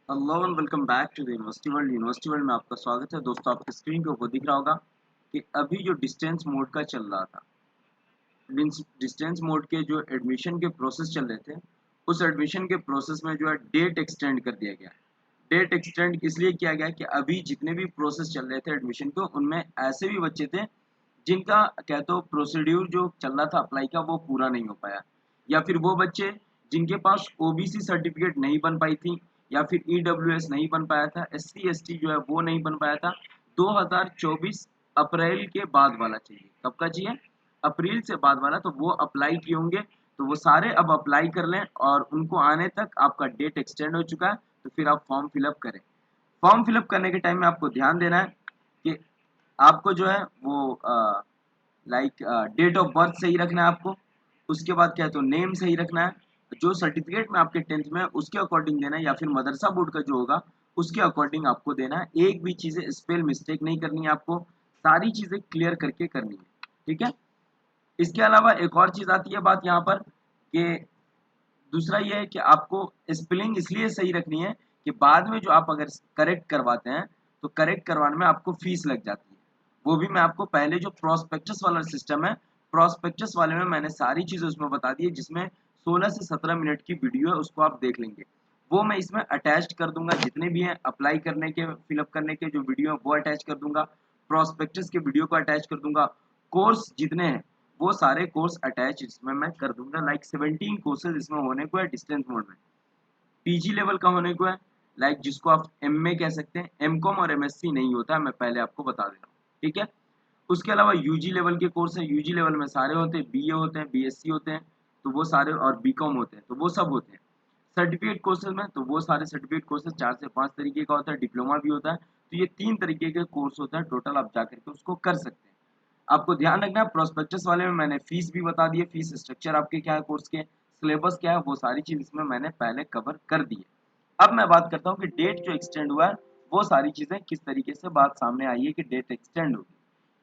Hello and welcome back to the university world में आपका स्वागत है। दोस्तों, आपकी स्क्रीन के ऊपर दिख रहा होगा कि अभी जो डिस्टेंस मोड का चल रहा था, डिस्टेंस मोड के जो एडमिशन के प्रोसेस चल रहे थे, उस एडमिशन के प्रोसेस में जो है डेट एक्सटेंड कर दिया गया। डेट एक्सटेंड इसलिए किया गया कि अभी जितने भी प्रोसेस चल रहे थे एडमिशन को, उनमें ऐसे भी बच्चे थे जिनका क्या तो प्रोसीड्यूर जो चल रहा था अप्लाई का वो पूरा नहीं हो पाया, या फिर वो बच्चे जिनके पास ओबीसी सर्टिफिकेट नहीं बन पाई थी, या फिर ईडब्ल्यूएस नहीं बन पाया था, एससी एसटी जो है वो नहीं बन पाया था। 2024 अप्रैल के बाद वाला चाहिए। कब का चाहिए? अप्रैल से बाद वाला। तो वो अप्लाई किए होंगे, तो वो सारे अब अप्लाई कर लें और उनको आने तक आपका डेट एक्सटेंड हो चुका है। तो फिर आप फॉर्म फिलअप करें। फॉर्म फिलअप करने के टाइम में आपको ध्यान देना है कि आपको जो है वो लाइक डेट ऑफ बर्थ सही रखना है आपको। उसके बाद क्या है तो नेम सही रखना है। जो सर्टिफिकेट में आपके 10th में है, उसके अकॉर्डिंग देना है, या फिर मदरसा बोर्ड का जो होगा उसके अकॉर्डिंग आपको देना है। एक भी चीज़ें स्पेल मिस्टेक नहीं करनी है आपको। सारी चीज़ें क्लियर करके करनी है। ठीक है? इसके अलावा एक और चीज़ आती है बात यहाँ पर कि दूसरा ये है कि आपको स्पेलिंग इसलिए सही रखनी है कि बाद में जो आप अगर करेक्ट करवाते हैं तो करेक्ट करवाने में आपको फीस लग जाती है। वो भी मैं आपको पहले जो प्रोस्पेक्टस वाला सिस्टम है, प्रोस्पेक्टस वाले में मैंने सारी चीज़ें उसमें बता दी है, जिसमें 16 से 17 मिनट की वीडियो है, उसको आप देख लेंगे। वो मैं इसमें अटैच कर दूंगा, जितने भी हैं अप्लाई करने के फिलअप करने के जो वीडियो है वो अटैच कर दूंगा, प्रोस्पेक्टस के वीडियो को अटैच कर दूंगा, कोर्स जितने हैं वो सारे कोर्स अटैच इसमें मैं कर दूंगा। लाइक 17 कोर्सेज इसमें होने को है डिस्टेंस मोड में। पीजी लेवल का होने को है, लाइक जिसको आप एमए कह सकते हैं। एमकॉम और एमएससी नहीं होता है, मैं पहले आपको बता दे रहा हूँ। ठीक है? उसके अलावा यूजी लेवल के कोर्स है। यूजी लेवल में सारे होते हैं, बीए होते हैं, बीएससी होते हैं, तो वो सारे, और बीकॉम होते हैं, तो वो सब होते हैं। सर्टिफिकेट कोर्सेज में तो वो सारे सर्टिफिकेट कोर्सेज 4 से 5 तरीके का होता है, डिप्लोमा भी होता है। तो ये 3 तरीके के कोर्स होता है टोटल, आप जाकर के उसको कर सकते हैं। आपको ध्यान रखना है, प्रोस्पेक्टस वाले में मैंने फीस भी बता दी है, फीस स्ट्रक्चर आपके क्या है, कोर्स के सिलेबस क्या है, वो सारी चीज इसमें मैंने पहले कवर कर दी है। अब मैं बात करता हूँ कि डेट जो एक्सटेंड हुआ है, वो सारी चीजें किस तरीके से बात सामने आई है कि डेट एक्सटेंड होगी।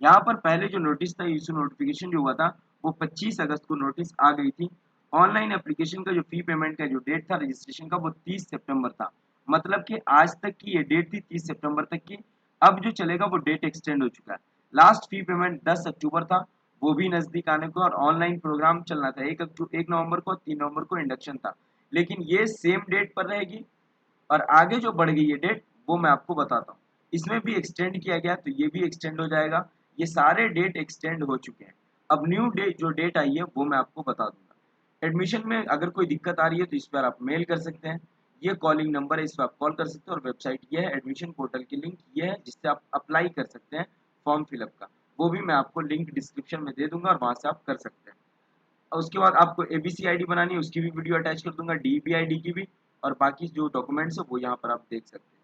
यहाँ पर पहले जो नोटिस था, इशू नोटिफिकेशन जो हुआ था, वो 25 अगस्त को नोटिस आ गई थी। ऑनलाइन एप्लीकेशन का जो फी पेमेंट का जो डेट था रजिस्ट्रेशन का, वो 30 सितंबर था। मतलब कि आज तक की ये डेट थी, 30 सितंबर तक की। अब जो चलेगा वो डेट एक्सटेंड हो चुका है। लास्ट फी पेमेंट 10 अक्टूबर था, वो भी नजदीक आने को, और ऑनलाइन प्रोग्राम चलना था 1 नवंबर को, 3 नवंबर को इंडक्शन था। लेकिन ये सेम डेट पर रहेगी, और आगे जो बढ़ गई है डेट वो मैं आपको बताता हूँ। इसमें भी एक्सटेंड किया गया, तो ये भी एक्सटेंड हो जाएगा। ये सारे डेट एक्सटेंड हो चुके हैं। अब न्यू डेट जो डेट आई है वो मैं आपको बता दूंगा। एडमिशन में अगर कोई दिक्कत आ रही है तो इस पर आप मेल कर सकते हैं। ये कॉलिंग नंबर है, इस पर आप कॉल कर सकते हैं। और वेबसाइट ये है, एडमिशन पोर्टल की लिंक ये है, जिससे आप अप्लाई कर सकते हैं फॉर्म फिलअप का। वो भी मैं आपको लिंक डिस्क्रिप्शन में दे दूंगा, और वहां से आप कर सकते हैं। और उसके बाद आपको एबीसी आईडी बनानी है, उसकी भी वीडियो अटैच कर दूंगा, डीबी आईडी की भी। और बाकी जो डॉक्यूमेंट्स है वो यहाँ पर आप देख सकते हैं।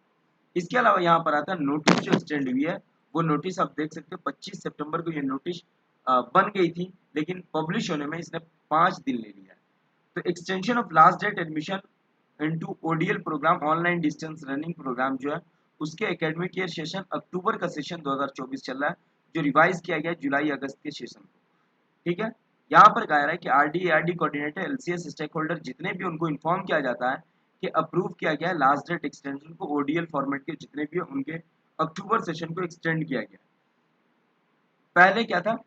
इसके अलावा यहाँ पर आता है नोटिस जो एक्सटेंड हुई है, वो नोटिस आप देख सकते हैं। 25 सितंबर को ये नोटिस बन गई थी, लेकिन पब्लिश होने में इसने 5 दिन ले लिया है। तो extension of last date admission into ODL programme, online distance learning programme जो है, उसके एकेडमिक ईयर सेशन अक्टूबर का सेशन 2024 चल रहा है, जो रिवाइज किया गया जुलाई अगस्त के सेशन को। ठीक है? यहाँ पर कह रहा है कि RD ARD coordinator LCS stakeholder जितने भी, उनको इन्फॉर्म किया जाता है कि अप्रूव किया गया है लास्ट डेट एक्सटेंशन को, ओडीएल फॉर्मेट के जितने भी हैं उनके अक्टूबर सेशन को एक्सटेंड किया गया। पहले क्या था?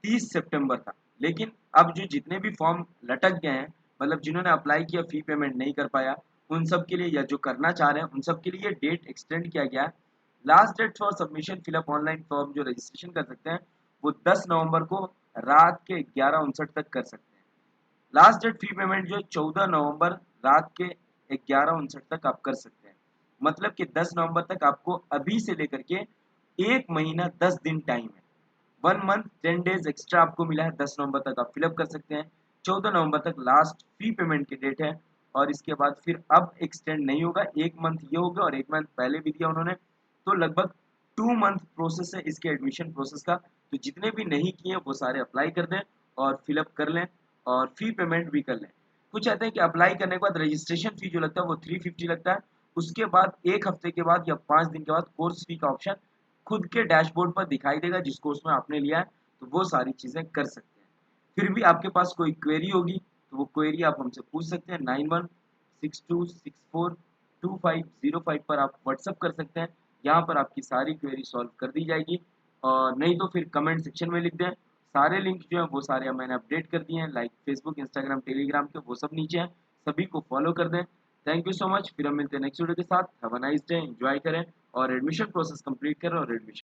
30 सितंबर था। लेकिन अब जो जितने भी फॉर्म लटक गए हैं, मतलब जिन्होंने अप्लाई किया फी पेमेंट नहीं कर पाया, उन सब के लिए, या जो करना चाह रहे हैं उन सब के लिए डेट एक्सटेंड किया गया है। Last date for submission fill up online form जो रजिस्ट्रेशन कर सकते हैं, वो 10 नवंबर को रात के 11:59 तक कर सकते हैं। लास्ट डेट फी पेमेंट जो है 14 नवंबर रात के 11:59 तक आप कर सकते हैं। मतलब कि 10 नवंबर तक आपको अभी से लेकर के 1 महीना 10 दिन टाइम है। 1 मंथ 10 डेज एक्स्ट्रा आपको मिला है। 10 नवंबर तक आप फिलअप कर सकते हैं। 14 नवंबर तक लास्ट फी पेमेंट की डेट है। और इसके बाद फिर अब एक्सटेंड नहीं होगा, 1 मंथ ये हो गया, और 1 मंथ पहले भी दिया उन्होंने। तो लगभग 2 मंथ प्रोसेस है इसके एडमिशन प्रोसेस का। तो जितने भी नहीं किए वो सारे अप्लाई कर दें और फिलअप कर लें, और फी पेमेंट भी कर लें। कुछ कहते हैं कि अप्लाई करने के बाद रजिस्ट्रेशन फी जो लगता है वो 350 लगता है। उसके बाद 1 हफ्ते के बाद या 5 दिन के बाद कोर्स फी का ऑप्शन खुद के डैशबोर्ड पर दिखाई देगा, जिस कोर्स में आपने लिया है। तो वो सारी चीज़ें कर सकते हैं। फिर भी आपके पास कोई क्वेरी होगी तो वो क्वेरी आप हमसे पूछ सकते हैं। 916264 2505 पर आप व्हाट्सअप कर सकते हैं। यहाँ पर आपकी सारी क्वेरी सॉल्व कर दी जाएगी, और नहीं तो फिर कमेंट सेक्शन में लिख दें। सारे लिंक जो हैं वो सारे मैंने अपडेट कर दिए हैं, लाइक फेसबुक, इंस्टाग्राम, टेलीग्राम के, वो सब नीचे हैं। सभी को फॉलो कर दें। Thank you so much. फिर हम मिलते हैं नेक्स्ट वीडियो के साथ। Have a nice day, enjoy करें और एडमिशन प्रोसेस कंप्लीट करें और एडमिशन